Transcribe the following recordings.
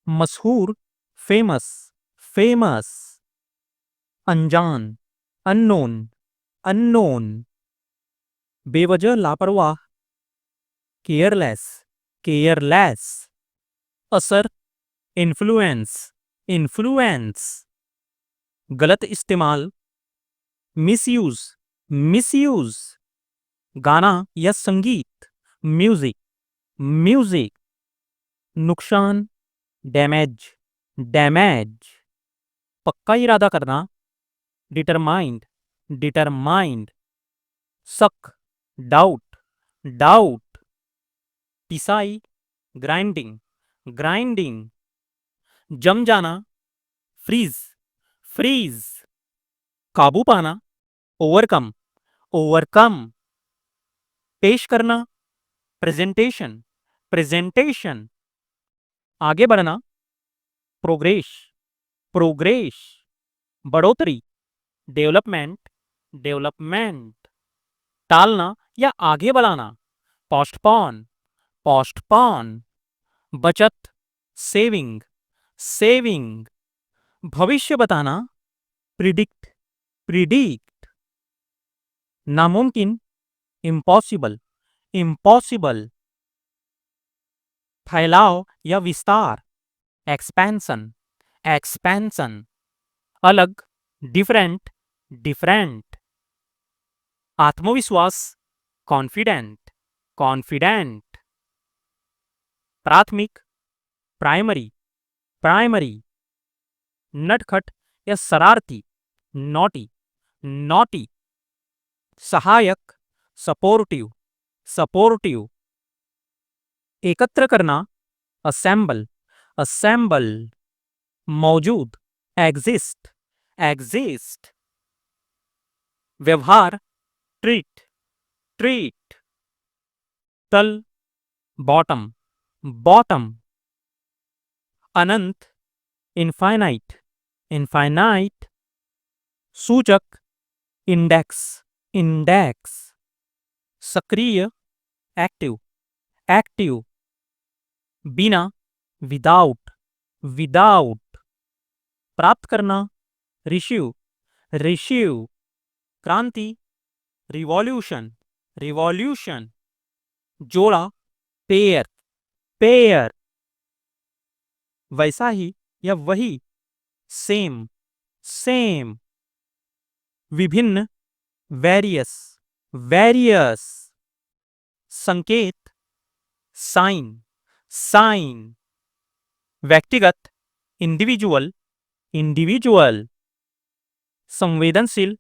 मशहूर, famous, famous. अनजान, unknown, unknown. बेवजह लापरवाह, केयरलेस, केयरलेस। असर, इन्फ्लुएंस, इन्फ्लुएंस। गलत इस्तेमाल, मिसयूज, मिसयूज। गाना या संगीत, म्यूजिक, म्यूजिक। नुकसान, डैमेज, डैमेज। पक्का इरादा करना, डिटरमाइंड, डिटरमाइंड। शक, डाउट, डाउट। पिसाई, ग्राइंडिंग, ग्राइंडिंग। जम जाना, फ्रीज, फ्रीज। काबू पाना, ओवरकम, ओवरकम। पेश करना, प्रेजेंटेशन, प्रेजेंटेशन। आगे बढ़ना, प्रोग्रेस, प्रोग्रेस। बढ़ोतरी, डेवलपमेंट, डेवलपमेंट। टालना या आगे बढ़ाना, पोस्टपोन, पोस्टपोन। बचत, सेविंग, सेविंग। भविष्य बताना, प्रिडिक्ट, प्रिडिक्ट। नामुमकिन, इम्पॉसिबल, इम्पॉसिबल। फैलाव या विस्तार, एक्सपेंशन, एक्सपेंशन। अलग, डिफरेंट, डिफरेंट। आत्मविश्वास, कॉन्फिडेंट, कॉन्फिडेंट। प्राथमिक, प्राइमरी, प्राइमरी। नटखट या शरारती, नॉटी, नॉटी। सहायक, सपोर्टिव, सपोर्टिव। एकत्र करना, असेंबल, असेंबल। मौजूद, एग्जिस्ट, एग्जिस्ट। व्यवहार, ट्रीट, ट्रीट। तल, बॉटम, बॉटम। अनंत, इनफाइनाइट, इनफाइनाइट। सूचक, इंडेक्स, इंडेक्स। सक्रिय, एक्टिव, एक्टिव। बिना, विदाउट, विदाउट। प्राप्त करना, रिसीव, रिसीव। क्रांति, रिवॉल्यूशन, रिवॉल्यूशन। जोड़ा, पेयर, पेयर। वैसा ही या वही, सेम, सेम। विभिन्न, वेरियस, वेरियस। संकेत, साइन, साइन। व्यक्तिगत, इंडिविजुअल, इंडिविजुअल। संवेदनशील,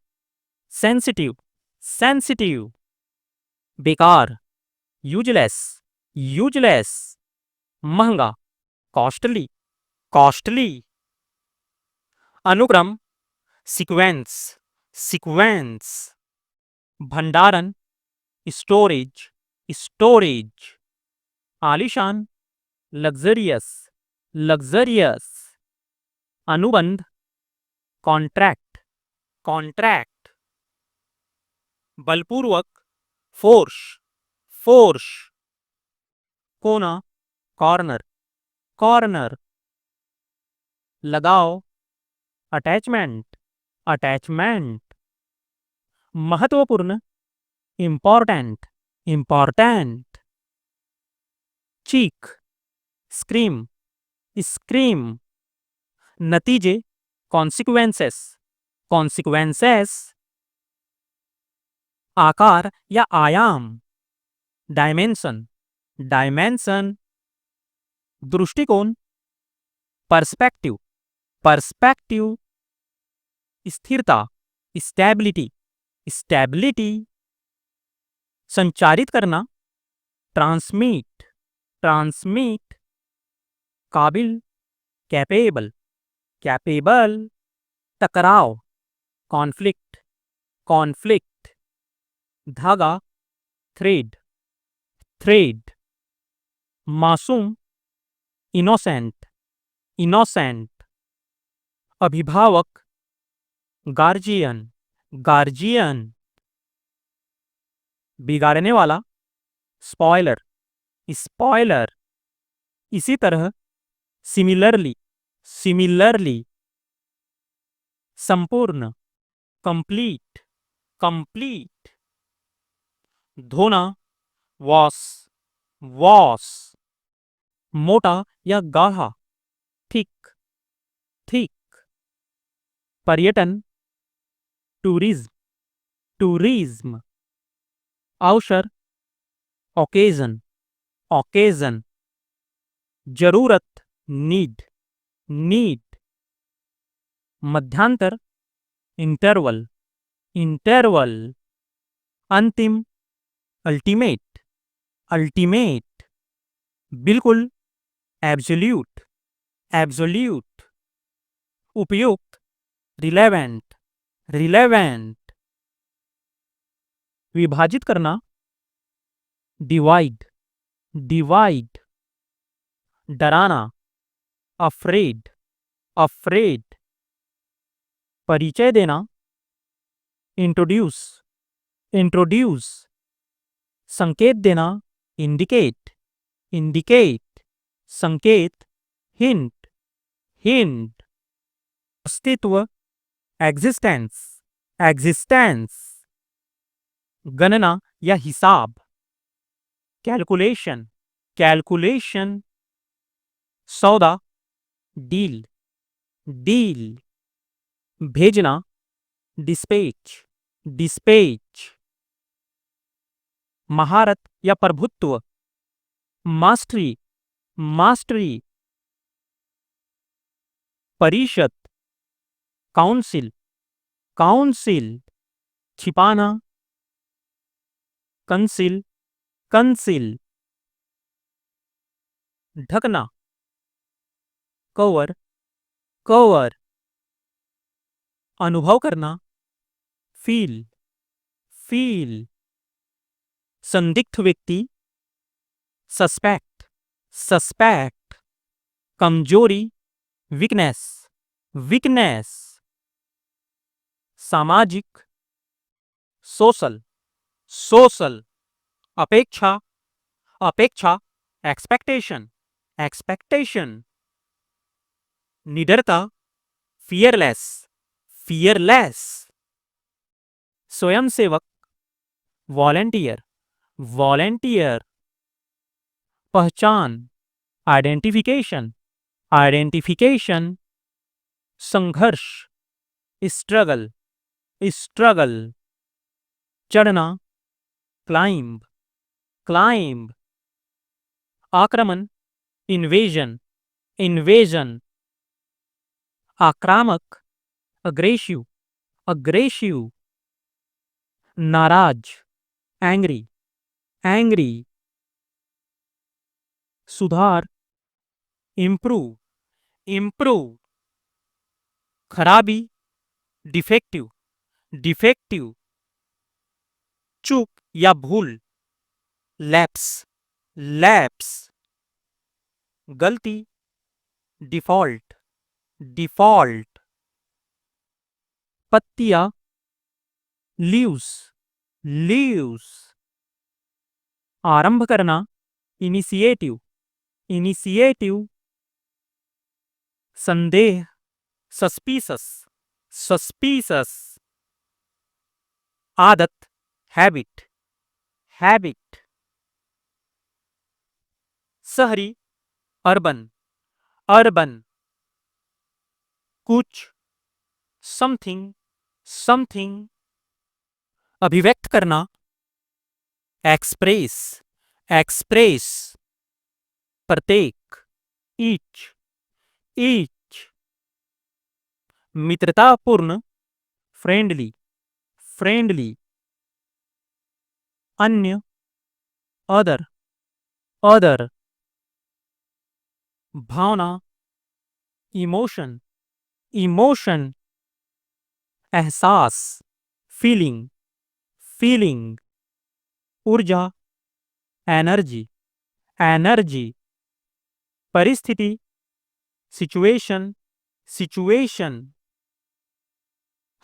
सेंसिटिव, सेंसिटिव। बेकार, यूजलेस, यूजलेस। महंगा, कॉस्टली, कॉस्टली। अनुक्रम, सीक्वेंस, सीक्वेंस। भंडारण, स्टोरेज, स्टोरेज। आलीशान, लग्जरियस, लग्जरियस। अनुबंध, कॉन्ट्रैक्ट, कॉन्ट्रैक्ट। बलपूर्वक, फोर्स, फोर्स। कोना, कॉर्नर, कॉर्नर। लगाओ, अटैचमेंट, अटैचमेंट। महत्वपूर्ण, इंपॉर्टेंट, इंपॉर्टेंट। चीख, स्क्रीम, स्क्रीम। नतीजे, कॉन्सिक्वेंसेस, कॉन्सिक्वेंसेस। आकार या आयाम, डायमेंशन, डायमेंशन। दृष्टिकोण, पर्सपेक्टिव, पर्सपेक्टिव। स्थिरता, स्टेबिलिटी, स्टेबिलिटी। संचारित करना, ट्रांसमिट, ट्रांसमिट। काबिल, कैपेबल, कैपेबल। टकराव, कॉन्फ्लिक्ट, कॉन्फ्लिक्ट। धागा, थ्रेड, थ्रेड। मासूम, इनोसेंट, इनोसेंट। अभिभावक, गार्जियन, गार्जियन। बिगाड़ने वाला, स्पॉइलर, स्पॉइलर। इसी तरह, सिमिलरली, सिमिलरली, संपूर्ण, कंप्लीट, कंप्लीट, धोना, वॉश, वॉश, मोटा या गाढ़ा, थिक, थिक, पर्यटन, टूरिज्म, टूरिज्म, अवसर, ओकेजन, ओकेजन, जरूरत, नीड, नीड, मध्यांतर, इंटरवल, इंटरवल, अंतिम, अल्टीमेट, अल्टीमेट, बिल्कुल, एब्सोल्यूट, एब्सोल्यूट, उपयुक्त, रिलेवेंट, रिलेवेंट, विभाजित करना, डिवाइड, डिवाइड, डराना, अफ्रेड, अफ्रेड, परिचय देना, इंट्रोड्यूस, इंट्रोड्यूस, संकेत देना, इंडिकेट, इंडिकेट, संकेत, हिंट, हिंट, अस्तित्व, एग्जिस्टेंस, एग्जिस्टेंस, गणना या हिसाब, कैलकुलेशन, कैलकुलेशन, सौदा, डील, डील, भेजना, डिस्पैच, डिस्पैच, महारत या प्रभुत्व, मास्टरी, मास्टरी, परिषद, काउंसिल, काउंसिल, छिपाना, कंसिल, कंसिल, ढकना, कवर, कवर, अनुभव करना, फील, फील, संदिग्ध व्यक्ति, सस्पेक्ट, सस्पेक्ट, कमजोरी, वीकनेस, वीकनेस, सामाजिक, सोशल, सोशल, अपेक्षा, अपेक्षा, एक्सपेक्टेशन, एक्सपेक्टेशन, निडरता, फियरलेस, फियरलेस, स्वयंसेवक, वॉलेंटियर, वॉलेंटियर, पहचान, आइडेंटिफिकेशन, आइडेंटिफिकेशन, संघर्ष, स्ट्रगल, स्ट्रगल, चढ़ना, क्लाइंब, क्लाइंब, आक्रमण, इन्वेजन, इन्वेजन, आक्रामक, अग्रेसिव, अग्रेसिव, नाराज, एंग्री, एंग्री, सुधार, इम्प्रूव, इम्प्रूव, खराबी, डिफेक्टिव, डिफेक्टिव, चूक या भूल, लैप्स, लैप्स, गलती, डिफॉल्ट, डिफॉल्ट, पत्तियां, लीव्स, लीव्स, आरंभ करना, इनिशिएटिव, इनिशिएटिव, संदेह, सस्पिशस, सस्पिशस, आदत, हैबिट, हैबिट, शहरी, अर्बन, अर्बन, कुछ, समथिंग, समथिंग, अभिव्यक्त करना, एक्सप्रेस, एक्सप्रेस, प्रत्येक, ईच, ईच, मित्रतापूर्ण, फ्रेंडली, फ्रेंडली, अन्य, अदर, अदर, भावना, इमोशन, इमोशन, एहसास, फीलिंग, फीलिंग, ऊर्जा, एनर्जी, एनर्जी, परिस्थिति, सिचुएशन, सिचुएशन,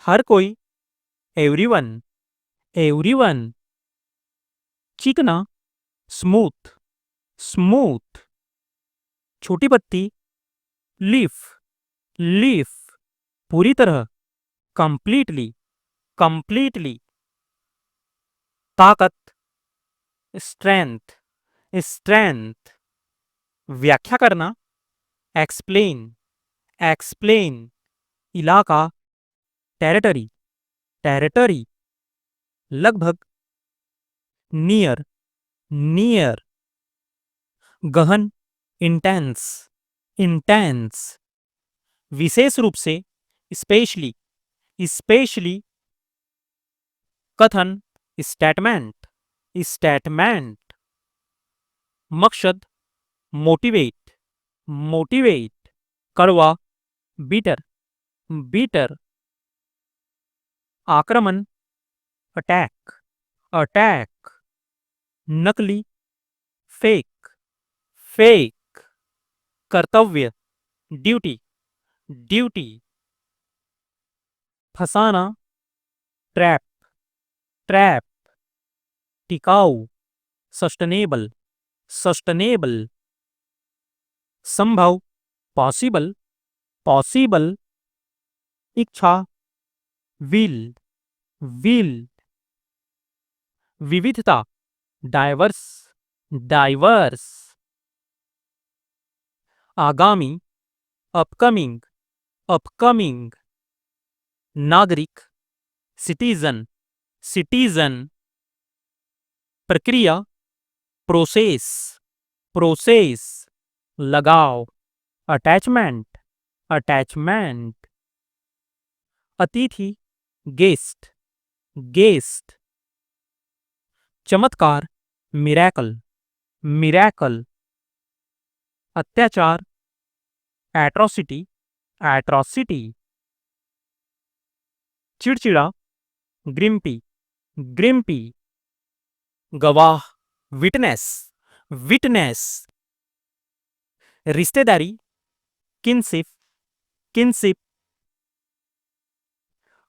हर कोई, एवरीवन, एवरीवन, चिकना, स्मूथ, स्मूथ, छोटी पत्ती, लीफ, लीफ, पूरी तरह, कंप्लीटली, कंप्लीटली। ताकत, स्ट्रेंथ, स्ट्रेंथ। व्याख्या करना, एक्सप्लेन, एक्सप्लेन। इलाका, टेरिटरी, टेरिटरी। लगभग, नियर, नियर। गहन, इंटेंस, इंटेंस। विशेष रूप से, स्पेशली, स्पेशली। कथन, स्टेटमेंट, स्टेटमेंट। मकसद, मोटिवेट, मोटिवेट। कड़वा, बीटर, बीटर। आक्रमण, अटैक, अटैक। नकली, फेक, फेक। कर्तव्य, ड्यूटी, ड्यूटी। फंसाना, ट्रैप, ट्रैप। टिकाऊ, सस्टेनेबल, सस्टेनेबल। संभव, पॉसिबल, पॉसिबल। इच्छा, विल, विल। विविधता, डाइवर्स, डाइवर्स। आगामी, अपकमिंग, अपकमिंग। नागरिक, सिटीजन, सिटीजन। प्रक्रिया, प्रोसेस, प्रोसेस। लगाव, अटैचमेंट, अटैचमेंट। अतिथि, गेस्ट, गेस्ट। चमत्कार, मिरेकल, मिरेकल। अत्याचार, एट्रोसिटी, एट्रोसिटी। चिड़चिड़ा, ग्रिम्पी, ग्रिम्पी। गवाह, विटनेस, विटनेस। रिश्तेदारी, किनसिप, किनसिप।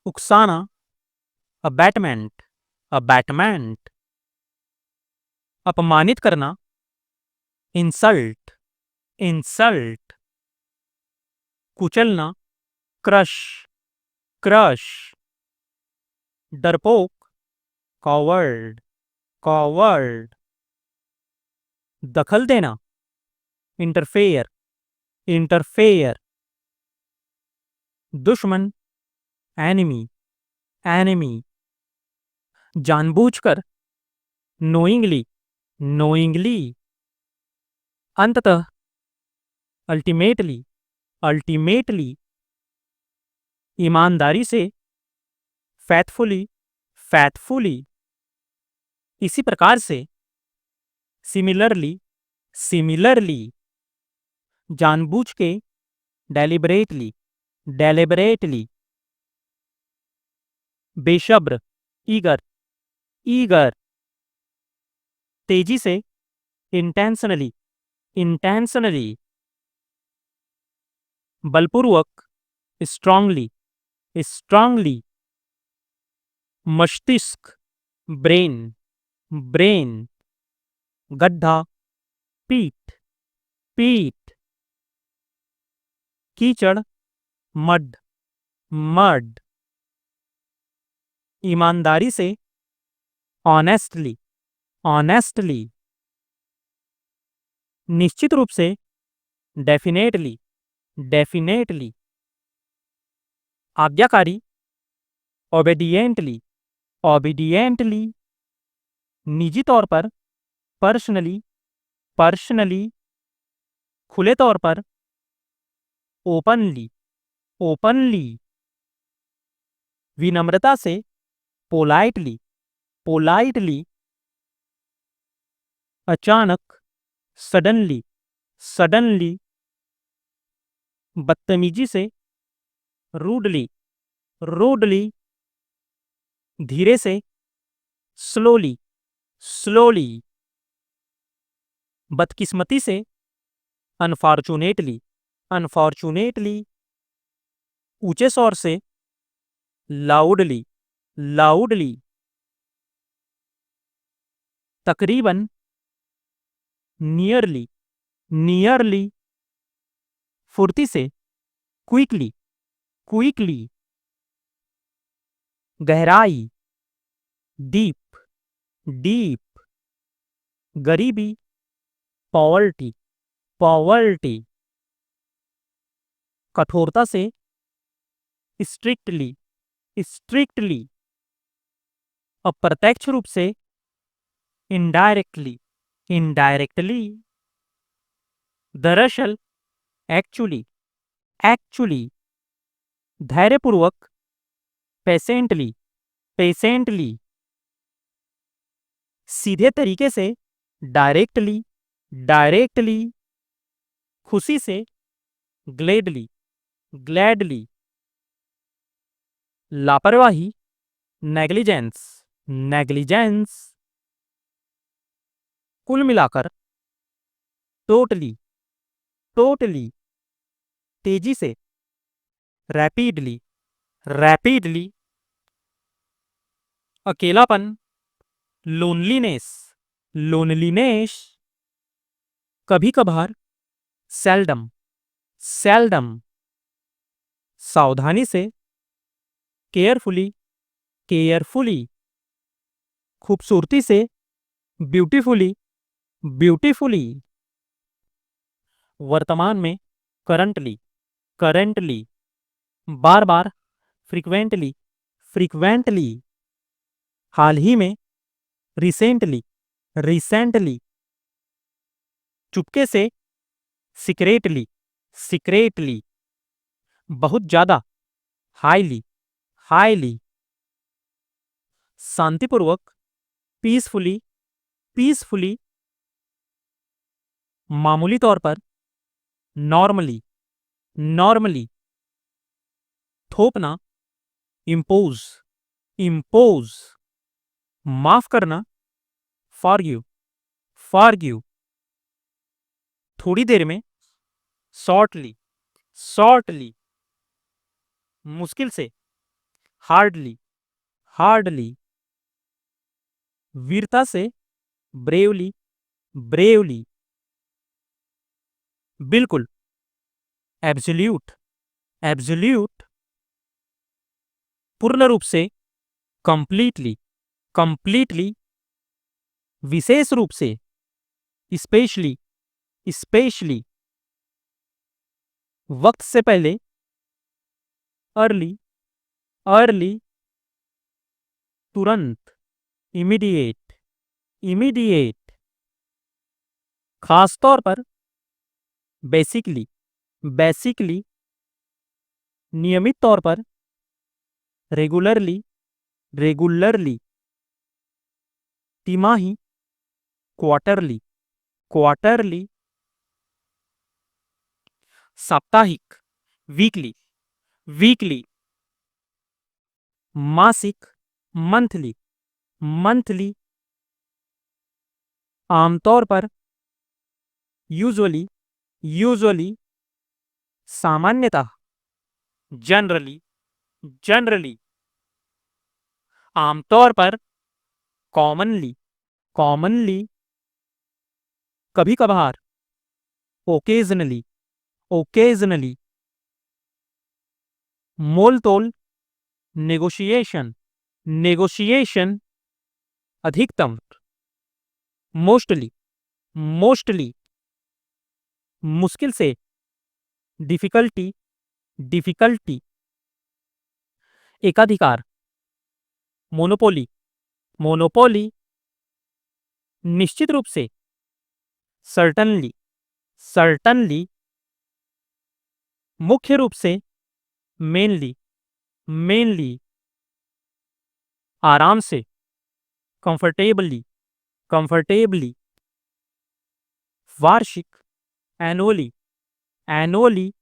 उकसाना, अबैटमेंट, अबैटमेंट। अपमानित करना, इंसल्ट, इंसल्ट। कुचलना, क्रश, क्रश। डरपोक, कॉवर्ड, कॉवर्ड। दखल देना, इंटरफेयर, इंटरफेयर। दुश्मन, एनिमी, एनिमी। जानबूझकर, नोइंगली, नोइंगली। अंततः, अल्टीमेटली, अल्टीमेटली। ईमानदारी से, फैथफुली, फैथफुली। इसी प्रकार से, सिमिलरली, सिमिलरली। जानबूझ के, डेलिबरेटली, डेलिबरेटली। बेशब्र, ईगर, ईगर। तेजी से, इंटेंशनली, इंटेंशनली। बलपूर्वक, स्ट्रांगली, स्ट्रांगली। मस्तिष्क, ब्रेन, ब्रेन। गड्ढा, पीठ, पीठ। कीचड़, मड, मड। ईमानदारी से, ऑनेस्टली, ऑनेस्टली। निश्चित रूप से, डेफिनेटली, डेफिनेटली। आज्ञाकारी, ओबेडिएंटली, ओबीडिएंटली। निजी तौर पर, पर्सनली, पर्सनली। खुले तौर पर, ओपनली, ओपनली। विनम्रता से, पोलाइटली, पोलाइटली। अचानक, सडनली, सडनली। बदतमीजी से, रूडली, रूडली। धीरे से, स्लोली, स्लोली। बदकिस्मती से, अनफॉर्चुनेटली, अनफॉर्चुनेटली। ऊंचे शोर से, लाउडली, लाउडली। तकरीबन, नियरली, नियरली। फुर्ती से, क्विकली, क्विकली। गहराई, डीप, डीप। गरीबी, पॉवर्टी, पॉवर्टी। कठोरता से, स्ट्रिक्टली, स्ट्रिक्टली। अप्रत्यक्ष रूप से, इनडायरेक्टली, इनडायरेक्टली। दरअसल, एक्चुअली, एक्चुअली। धैर्यपूर्वक, पेशेंटली, पेशेंटली। सीधे तरीके से, डायरेक्टली, डायरेक्टली। खुशी से, ग्लेडली, ग्लैडली। लापरवाही, नेग्लिजेंस, नेग्लिजेंस। कुल मिलाकर, टोटली, टोटली। तेजी से, रैपिडली, रैपिडली। अकेलापन, लोनलीनेस, लोनलीनेस। कभी कभार, सेल्डम, सेल्डम। सावधानी से, केयरफुली, केयरफुली। खूबसूरती से, ब्यूटीफुली, ब्यूटीफुली। वर्तमान में, करंटली, करंटली। बार बार, फ्रीक्वेंटली, फ्रीक्वेंटली। हाल ही में, रिसेंटली, रिसेंटली। चुपके से, सीक्रेटली, सीक्रेटली। बहुत ज्यादा, हाईली, हाईली। शांतिपूर्वक, पीसफुली, पीसफुली। मामूली तौर पर, नॉर्मली, नॉर्मली। थोपना, इम्पोज, इम्पोज। माफ करना, फॉरगिव, फॉरगिव। थोड़ी देर में, शॉर्टली, शॉर्टली। मुश्किल से, हार्डली, हार्डली। वीरता से, ब्रेवली, ब्रेवली। बिल्कुल, एब्सोल्यूट, एब्सोल्यूट। पूर्ण रूप से, कंप्लीटली, कंप्लीटली। विशेष रूप से, स्पेशली, स्पेशली। वक्त से पहले, अर्ली, अर्ली। तुरंत, इमीडिएट, इमीडिएट। खासतौर पर, बेसिकली, बेसिकली। नियमित तौर पर, रेगुलरली, रेगुलरली। तिमाही, क्वार्टरली, क्वार्टरली। साप्ताहिक, वीकली, वीकली। मासिक, मंथली, मंथली। आमतौर पर, यूजुअली, यूजुअली। सामान्यतः, जनरली, जनरली। आमतौर पर, कॉमनली, कॉमनली। कभी कभार, ओकेजनली, ओकेजनली। मोल तोल, नेगोशिएशन, नेगोशिएशन। अधिकतम, मोस्टली, मोस्टली। मुश्किल से, डिफिकल्टी, डिफिकल्टी। एकाधिकार, मोनोपोली, मोनोपोली। निश्चित रूप से, सर्टनली, सर्टनली। मुख्य रूप से, मेनली, मेनली। आराम से, कंफर्टेबली, कंफर्टेबली। वार्षिक, एनुअली, एनुअली।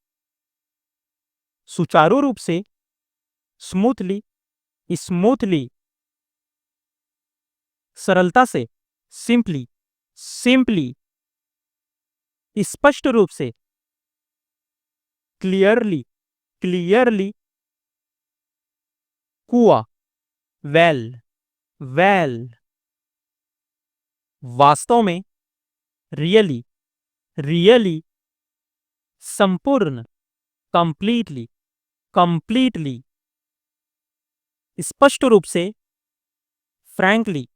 सुचारू रूप से, स्मूथली, स्मूथली। सरलता से, सिंपली, सिंपली। स्पष्ट रूप से, क्लियरली, क्लियरली। कुआ, वेल, वेल। वास्तव में, रियली, रियली। संपूर्ण, कंप्लीटली, कंप्लीटली। स्पष्ट रूप से, फ्रैंकली,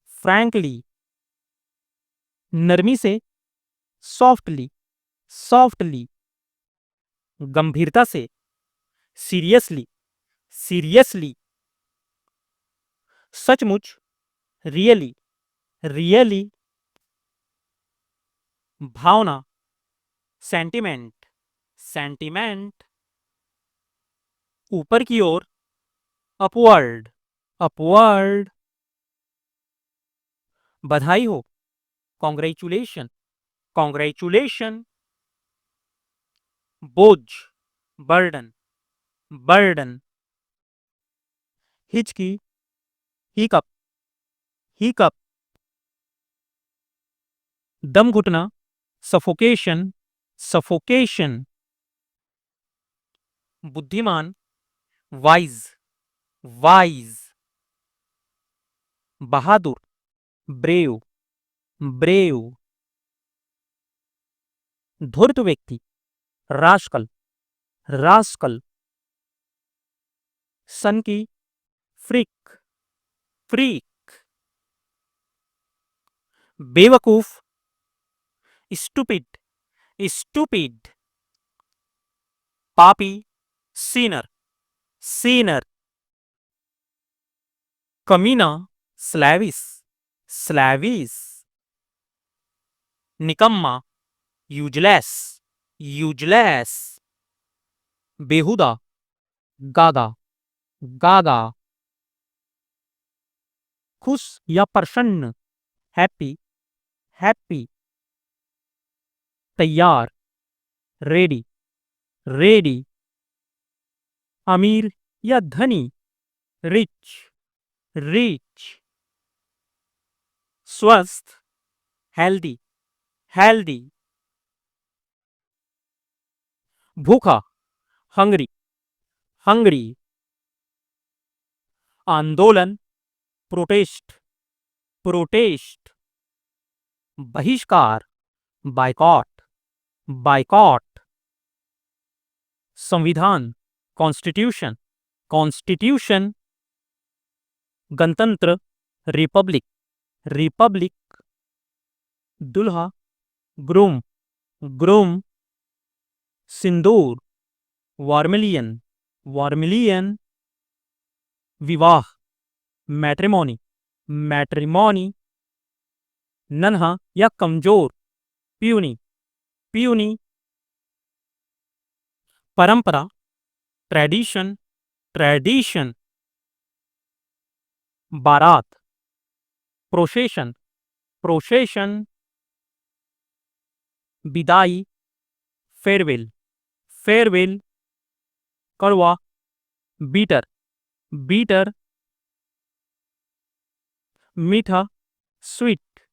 फ्रैंकली। नरमी से, सॉफ्टली, सॉफ्टली। गंभीरता से, सीरियसली, सीरियसली। सचमुच, रियली, रियली। भावना, सेंटिमेंट, सेंटिमेंट। ऊपर की ओर, अपवर्ड, अपवर्ड। बधाई हो, कॉन्ग्रेचुलेशन, कॉन्ग्रेचुलेशन। बोझ, बर्डन, बर्डन। हिचकी, हिकअप, हिकअप। दम घुटना, सफोकेशन, सफोकेशन। बुद्धिमान, वाइज, वाइज। बहादुर, ब्रेव, ब्रेव। धूर्त व्यक्ति, रास्कल, रास्कल। सन की, फ्रीक, फ्रीक। बेवकूफ, स्टूपिड, स्टूपिड। पापी, सीनर, सीनर। कमीना, स्लैविस, स्लैविस। निकम्मा, यूजलेस, यूजलेस। बेहुदा, गागा, गागा। खुश या प्रसन्न, हैप्पी, हैप्पी। तैयार, रेडी, रेडी। अमीर या धनी, रिच, रिच। स्वस्थ, हेल्दी, हेल्दी। भूखा, हंग्री, हंग्री। आंदोलन, प्रोटेस्ट, प्रोटेस्ट। बहिष्कार, बायकॉट, बायकॉट। संविधान, कॉन्स्टिट्यूशन, कॉन्स्टिट्यूशन। गणतंत्र, रिपब्लिक, रिपब्लिक। दुल्हा, ग्रूम, ग्रूम। सिंदूर, वार्मिलियन, वार्मिलियन। विवाह, मैट्रिमोनी, मैट्रिमोनी। नन्हा या कमजोर, प्यूनी, प्यूनी। परंपरा, ट्रेडिशन, ट्रेडिशन। बारात, प्रोसेशन, प्रोसेशन। विदाई, फेयरवेल, फेयरवेल। कड़वा, बीटर, बीटर। मीठा, स्वीट,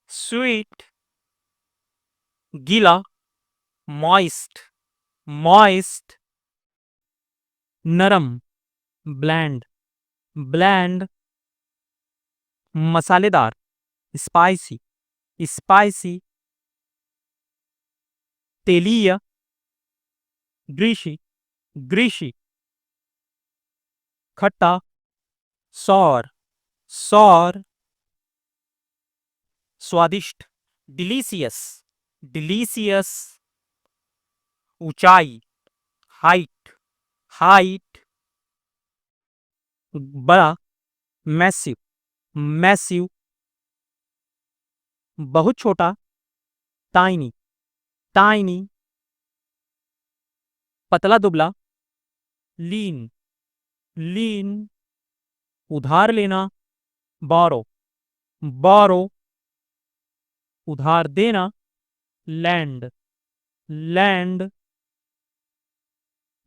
स्वीट। गीला, मॉइस्ट, मॉइस्ट। नरम, ब्लैंड, ब्लैंड। मसालेदार, स्पाइसी, स्पाइसी। तेलीय, ग्रीशी, ग्रीशी। खट्टा, सौर, सौर। स्वादिष्ट, डिलीशियस, डिलीशियस। ऊंचाई, हाइट, हाइट। बड़ा, मैसिव, मैसिव। बहुत छोटा, टाइनी, टाइनी। पतला दुबला, लीन, लीन। उधार लेना, बोरो, बोरो। उधार देना, लैंड, लैंड।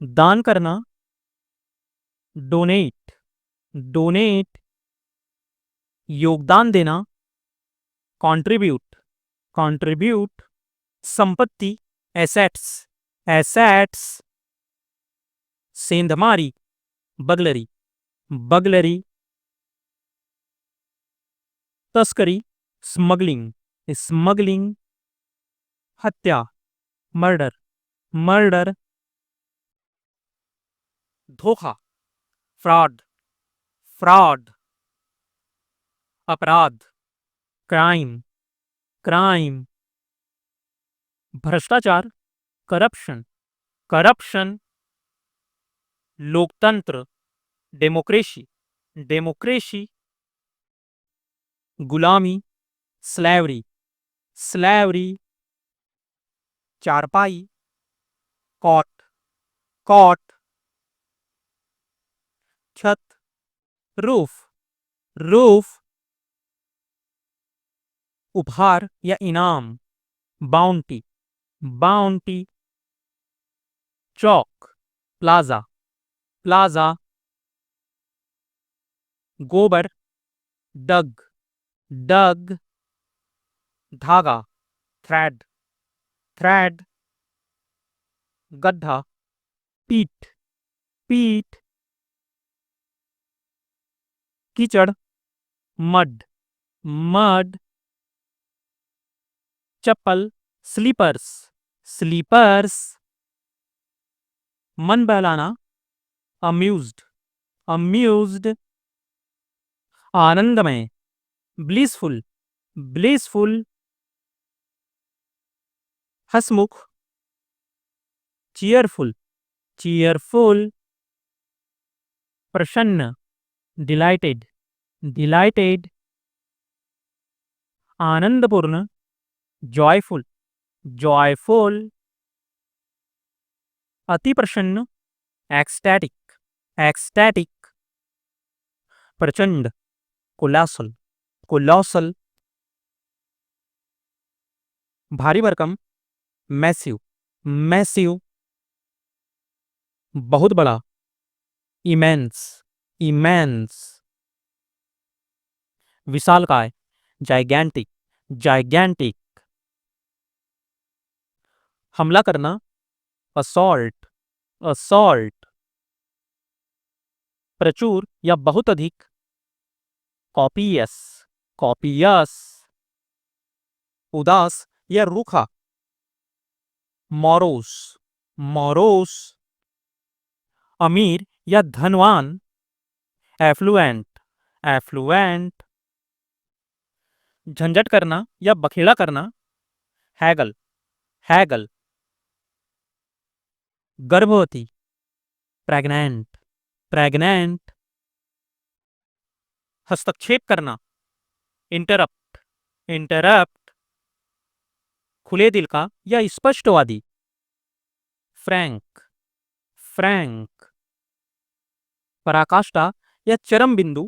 दान करना, डोनेट, डोनेट। योगदान देना, कंट्रीब्यूट, कंट्रीब्यूट। संपत्ति, एसेट्स, एसेट्स। सेंधमारी, बगलरी, बगलरी। तस्करी, स्मगलिंग, स्मगलिंग। हत्या, मर्डर, मर्डर, धोखा, फ्रॉड, फ्रॉड, अपराध, क्राइम, क्राइम, भ्रष्टाचार, करप्शन, करप्शन, लोकतंत्र, डेमोक्रेसी, डेमोक्रेसी, गुलामी, स्लेवरी, स्लेवरी, चारपाई, कॉट, कॉट, छत, रूफ, रूफ, उपहार या इनाम, बाउंटी, बाउंटी, चौक, प्लाजा, प्लाजा, गोबर, डग, डग, धागा, थ्रेड, थ्रेड, गड्ढा, पीठ, पीठ, कीचड़, मड, मड, चप्पल, स्लीपर्स, स्लीपर्स, मन बहलाना, अम्यूज्ड, अम्यूज्ड, आनंदमय, ब्लिसफुल, ब्लिसफुल, हसमुख, चीयरफुल, चीयरफुल, प्रसन्न, डिलाइटेड, डिलाइटेड, आनंदपूर्ण, जॉयफुल, जॉयफुल, अति प्रसन्न, एक्सटैटिक, एक्सटैटिक, प्रचंड, कोलासल, कोलासल, भारी भरकम, मैसिव, मैसिव, बहुत बड़ा, इमेंस, इमेंस, विशालकाय, जाइगैंटिक, जाइगैंटिक, हमला करना, असॉल्ट, असॉल्ट, प्रचुर या बहुत अधिक, कॉपियस, कॉपियस, उदास या रूखा, मोरोस, मोरोस, अमीर या धनवान, एफ्लुएंट, एफ्लुएंट, झंझट करना या बखेड़ा करना, हैगल, हैगल, गर्भवती, प्रेग्नेंट, प्रेग्नेंट, हस्तक्षेप करना, इंटरप्ट, इंटरप्ट, खुले दिल का या स्पष्टवादी, फ्रैंक, फ्रैंक, पराकाष्ठा या चरम बिंदु,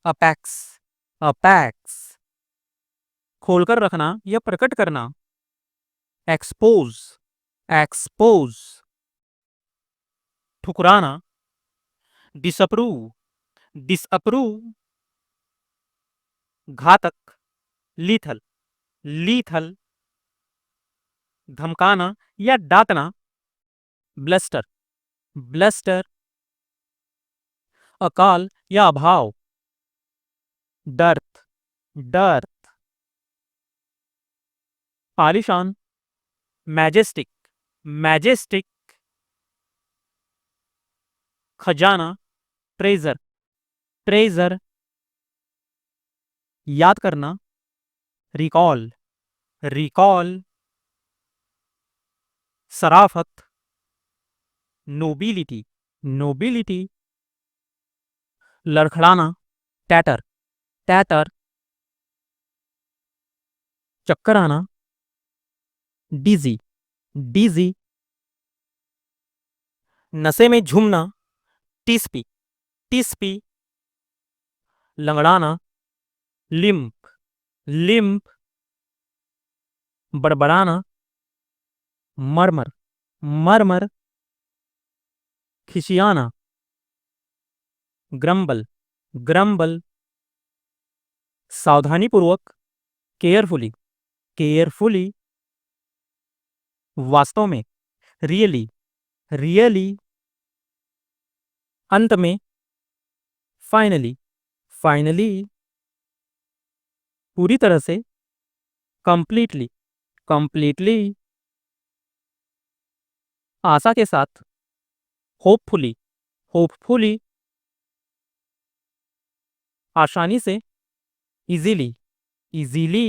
अपेक्स, अपेक्स, खोलकर रखना या प्रकट करना, एक्सपोज, एक्सपोज, ठुकराना, डिसअप्रूव, डिसअप्रूव, घातक, लीथल, लीथल, धमकाना या डांटना, ब्लस्टर, ब्लस्टर, अकाल या अभाव, डर्थ, डर्थ, आलिशान, मैजेस्टिक, मैजेस्टिक, खजाना, ट्रेजर, ट्रेजर, याद करना, रिकॉल, रिकॉल, सराफत, नोबिलिटी, नोबिलिटी, लड़खड़ाना, टैटर, टैटर, चक्कर आना, डीजी, डीजी, नशे में झूमना, टिस्पी, टिस्पी, लंगड़ाना, लिम्प, लिम्प, बड़बड़ाना, मरमर, मरमर, खिसियाना, ग्रम्बल, ग्रम्बल, सावधानीपूर्वक, केयरफुली, केयरफुली, वास्तव में, रियली, रियली, अंत में, फाइनली, फाइनली, पूरी तरह से, कंप्लीटली, कंप्लीटली, आशा के साथ, होपफुली, होपफुली, आसानी से, इजीली, इजीली,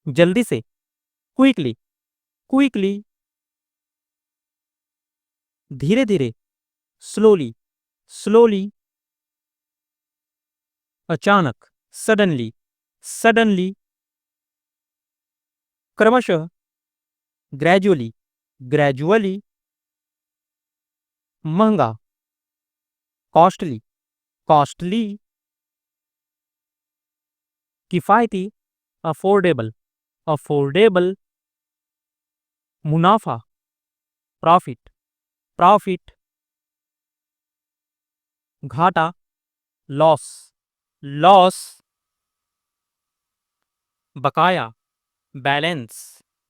जल्दी से, क्विकली, क्विकली, धीरे धीरे, स्लोली, स्लोली, अचानक, सडनली, सडनली, क्रमशः, ग्रेजुअली, ग्रेजुअली, महंगा, कॉस्टली, कॉस्टली, किफायती, अफोर्डेबल, अफोर्डेबल, मुनाफा, प्रॉफिट, प्रॉफिट, घाटा, लॉस, लॉस, बकाया, बैलेंस,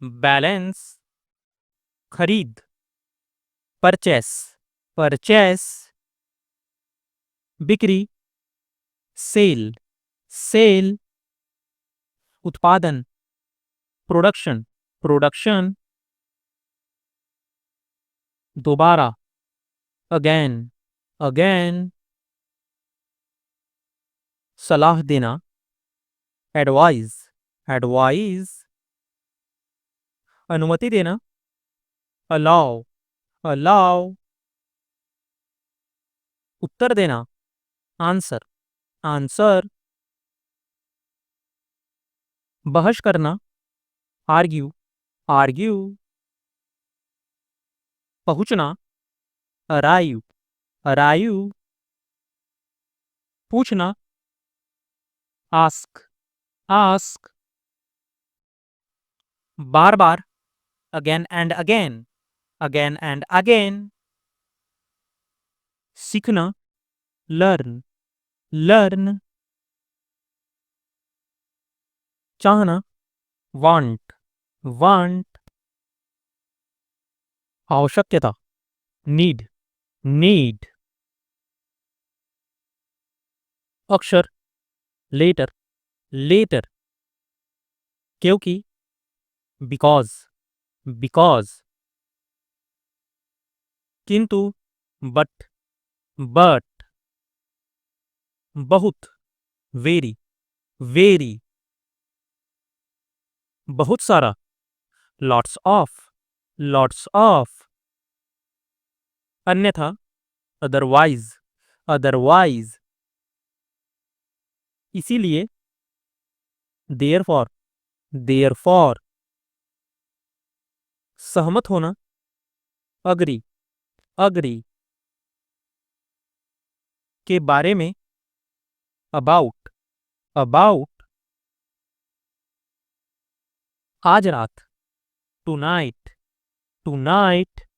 बैलेंस, खरीद, परचेस, परचेस, बिक्री, सेल, सेल, उत्पादन, प्रोडक्शन, प्रोडक्शन, दोबारा, अगेन, अगेन, सलाह देना, एडवाइज, एडवाइज, अनुमति देना, अलाउ, अलाउ, उत्तर देना, आंसर, आंसर, बहस करना, आर्ग्यू, आर्ग्यू, पहुंचना, अराइव, अराइव, पूछना, ask, ask, bar bar, again and again, again and again, सीखना, लर्न, लर्न, चाहना, वांट, वांट, आवश्यकता, नीड, नीड, अक्षर, लेटर, लेटर, क्योंकि, बिकॉज, बिकॉज, किंतु, बट, बट, बहुत, वेरी, वेरी, बहुत सारा, लॉट्स ऑफ, लॉट्स ऑफ, अन्यथा, अदरवाइज, अदरवाइज, इसीलिए, देयरफॉर, देयरफॉर, सहमत होना, अग्री, अग्री, के बारे में, अबाउट, अबाउट, आज रात, टुनाइट, टुनाइट,